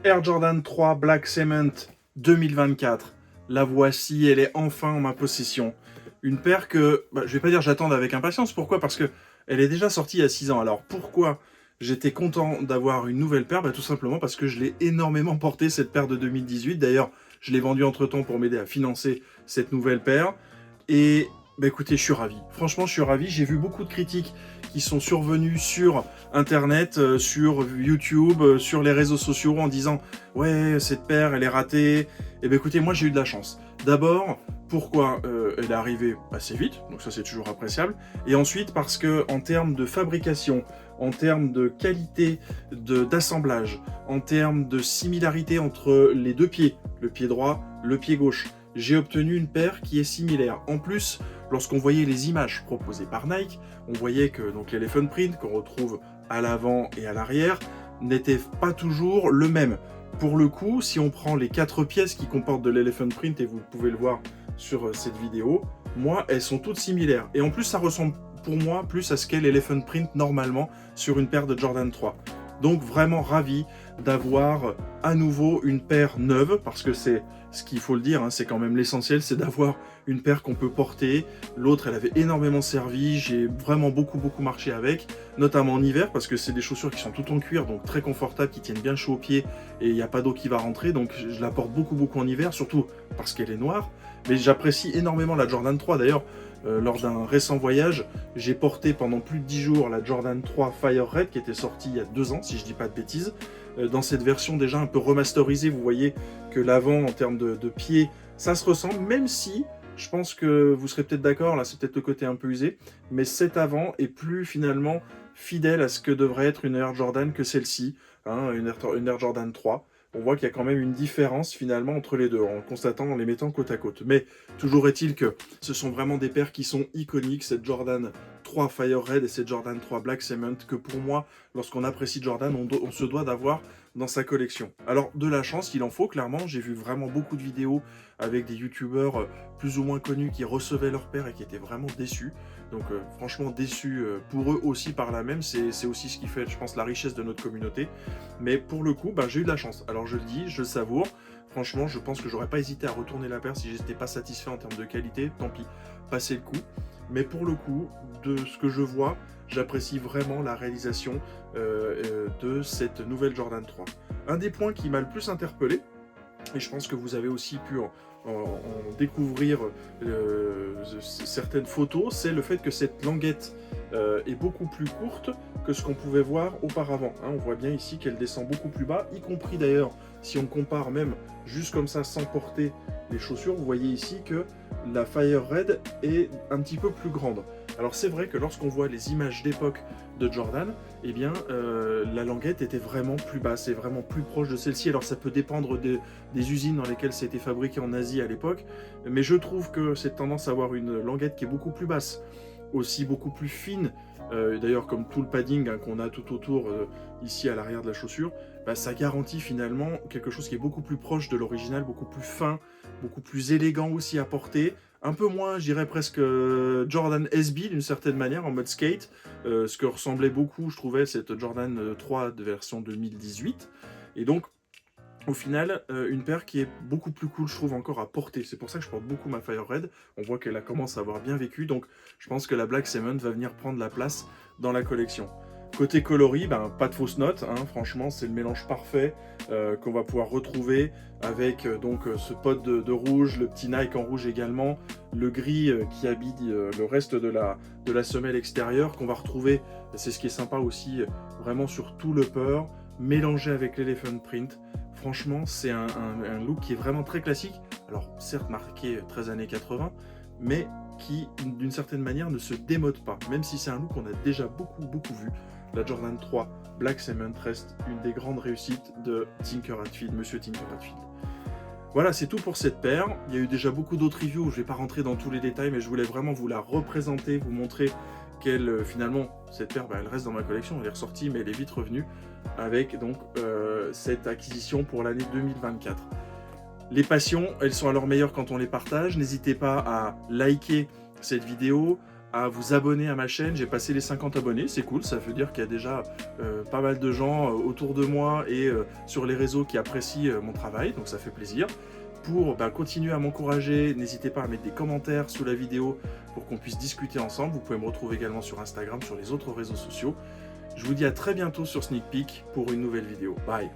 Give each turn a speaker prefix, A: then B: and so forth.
A: Air Jordan 3 Black Cement 2024. La voici, elle est enfin en ma possession. Une paire que, je vais pas dire j'attends avec impatience. Pourquoi? Parce que elle est déjà sortie il y a 6 ans. Alors pourquoi j'étais content d'avoir une nouvelle paire? Tout simplement parce que je l'ai énormément portée, cette paire de 2018. D'ailleurs, je l'ai vendue entre-temps pour m'aider à financer cette nouvelle paire. Et écoutez, je suis ravi. Franchement, je suis ravi. J'ai vu beaucoup de critiques qui sont survenues sur Internet, sur YouTube, sur les réseaux sociaux en disant « Ouais, cette paire, elle est ratée. » Écoutez, moi, j'ai eu de la chance. D'abord, pourquoi elle est arrivée assez vite, donc ça, c'est toujours appréciable. Et ensuite, parce que en termes de fabrication, en termes de qualité d'assemblage, en termes de similarité entre les deux pieds, le pied droit, le pied gauche, j'ai obtenu une paire qui est similaire. En plus, lorsqu'on voyait les images proposées par Nike, on voyait que l'Elephant Print qu'on retrouve à l'avant et à l'arrière n'était pas toujours le même. Pour le coup, si on prend les 4 pièces qui comportent de l'Elephant Print, et vous pouvez le voir sur cette vidéo, moi, elles sont toutes similaires. Et en plus, ça ressemble pour moi plus à ce qu'est l'Elephant Print normalement sur une paire de Jordan 3. Donc vraiment ravi d'avoir à nouveau une paire neuve, parce que c'est ce qu'il faut le dire, c'est quand même l'essentiel, c'est d'avoir une paire qu'on peut porter. L'autre, elle avait énormément servi, j'ai vraiment beaucoup marché avec, notamment en hiver, parce que c'est des chaussures qui sont toutes en cuir, donc très confortables, qui tiennent bien chaud aux pieds, et il n'y a pas d'eau qui va rentrer, donc je la porte beaucoup en hiver, surtout parce qu'elle est noire. Mais j'apprécie énormément la Jordan 3, d'ailleurs, lors d'un récent voyage, j'ai porté pendant plus de 10 jours la Jordan 3 Fire Red qui était sortie il y a 2 ans, si je dis pas de bêtises. Dans cette version déjà un peu remasterisée, vous voyez que l'avant en termes de pied, ça se ressemble, même si je pense que vous serez peut-être d'accord, là c'est peut-être le côté un peu usé, mais cet avant est plus finalement fidèle à ce que devrait être une Air Jordan que celle-ci, une Air Jordan 3. On voit qu'il y a quand même une différence finalement entre les deux, en constatant, en les mettant côte à côte. Mais toujours est-il que ce sont vraiment des paires qui sont iconiques, cette Jordan 3 Fire Red et cette Jordan 3 Black Cement, que pour moi, lorsqu'on apprécie Jordan, on se doit d'avoir dans sa collection. Alors, de la chance, il en faut, clairement. J'ai vu vraiment beaucoup de vidéos avec des youtubeurs plus ou moins connus qui recevaient leur paire et qui étaient vraiment déçus. Donc franchement déçus pour eux aussi par là même, c'est aussi ce qui fait, je pense, la richesse de notre communauté. Mais pour le coup, j'ai eu de la chance. Alors je le dis, je le savoure. Franchement, je pense que j'aurais pas hésité à retourner la paire si j'étais pas satisfait en termes de qualité. Tant pis, passez le coup. Mais pour le coup, de ce que je vois, j'apprécie vraiment la réalisation de cette nouvelle Jordan 3. Un des points qui m'a le plus interpellé, et je pense que vous avez aussi pu en découvrir certaines photos, c'est le fait que cette languette est beaucoup plus courte que ce qu'on pouvait voir auparavant. On voit bien ici qu'elle descend beaucoup plus bas, y compris d'ailleurs, si on compare même juste comme ça sans porter les chaussures, vous voyez ici que la Fire Red est un petit peu plus grande. Alors c'est vrai que lorsqu'on voit les images d'époque de Jordan, la languette était vraiment plus basse et vraiment plus proche de celle-ci. Alors ça peut dépendre des usines dans lesquelles ça a été fabriqué en Asie à l'époque, mais je trouve que cette tendance à avoir une languette qui est beaucoup plus basse, aussi beaucoup plus fine, d'ailleurs comme tout le padding qu'on a tout autour ici à l'arrière de la chaussure, ça garantit finalement quelque chose qui est beaucoup plus proche de l'original, beaucoup plus fin, beaucoup plus élégant aussi à porter, un peu moins, je dirais presque Jordan SB d'une certaine manière, en mode skate, ce que ressemblait beaucoup, je trouvais, cette Jordan 3 de version 2018. Et donc, au final, une paire qui est beaucoup plus cool, je trouve, encore à porter. C'est pour ça que je porte beaucoup ma Fire Red. On voit qu'elle commence à avoir bien vécu, donc je pense que la Black Cement va venir prendre la place dans la collection. Côté coloris, pas de fausses notes, franchement c'est le mélange parfait qu'on va pouvoir retrouver avec ce pot de rouge, le petit Nike en rouge également, le gris qui habille le reste de la semelle extérieure qu'on va retrouver, c'est ce qui est sympa aussi, vraiment sur tout le upper, mélangé avec l'Elephant Print. Franchement c'est un look qui est vraiment très classique, alors certes marqué 13 années 80, mais qui d'une certaine manière ne se démode pas, même si c'est un look qu'on a déjà beaucoup vu. La Jordan 3 Black Cement reste une des grandes réussites de Tinker Hatfield, Monsieur Tinker Hatfield. Voilà, c'est tout pour cette paire. Il y a eu déjà beaucoup d'autres reviews, je ne vais pas rentrer dans tous les détails, mais je voulais vraiment vous la représenter, vous montrer qu'elle, finalement, cette paire, elle reste dans ma collection, elle est ressortie, mais elle est vite revenue, avec donc cette acquisition pour l'année 2024. Les passions, elles sont à leur meilleur quand on les partage. N'hésitez pas à liker cette vidéo, à vous abonner à ma chaîne. J'ai passé les 50 abonnés, c'est cool, ça veut dire qu'il y a déjà pas mal de gens autour de moi et sur les réseaux qui apprécient mon travail, donc ça fait plaisir. Pour continuer à m'encourager, n'hésitez pas à mettre des commentaires sous la vidéo pour qu'on puisse discuter ensemble. Vous pouvez me retrouver également sur Instagram, sur les autres réseaux sociaux. Je vous dis à très bientôt sur Sneak Peek pour une nouvelle vidéo. Bye!